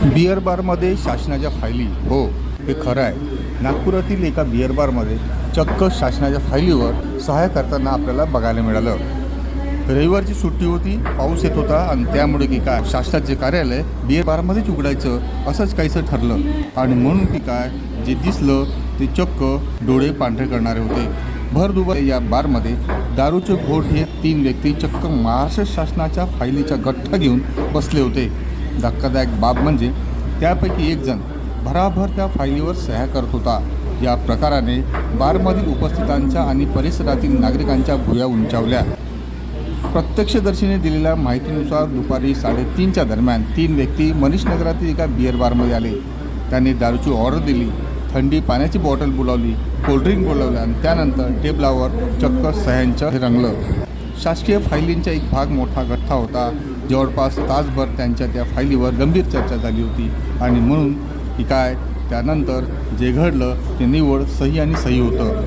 Beer बारमध्ये शासनाच्या फायली, हो हे खरं आहे. नागपुरातील एका बिअर बारमध्ये चक्क शासनाच्या फायलीवर सहाय्य करताना आपल्याला बघायला मिळालं. रविवारची सुट्टी होती, पाऊस येत होता आणि त्यामुळे की काय शासनाचे कार्यालय बिअर बारमध्येच उघडायचं असंच काहीसं ठरलं. आणि म्हणून की काय जे दिसलं ते चक्क डोळे पांढरे करणारे होते. भर दुपार या बारमध्ये दारूचे घोट हे 3 व्यक्ती चक्क महाराष्ट्र शासनाच्या फायलीचा गठ्ठा घेऊन बसले होते. धक्कादायक बाब म्हणजे त्यापैकी एक जण भराभर त्या फायलीवर सह्या करत होता. या प्रकाराने बारमधील उपस्थितांच्या आणि परिसरातील नागरिकांच्या भुवया उंचावल्या. प्रत्यक्षदर्शीने दिलेल्या माहितीनुसार दुपारी 3:30च्या दरम्यान 3 व्यक्ती मनीष नगरातील एका बिअर बारमध्ये आले. त्यांनी दारूची ऑर्डर दिली, थंडी पाण्याची बॉटल बोलावली, कोल्ड्रिंक बोलावलं आणि त्यानंतर टेबलावर चक्क सह्यांचं हे रंगलं. शासकीय फायलींचा एक भाग मोठा गठ्ठा होता. जवळपास तासभर त्यांच्या त्या फायलीवर गंभीर चर्चा झाली होती. आणि म्हणून की काय त्यानंतर जे घडलं ते निव्वळ सही आणि सही होतं.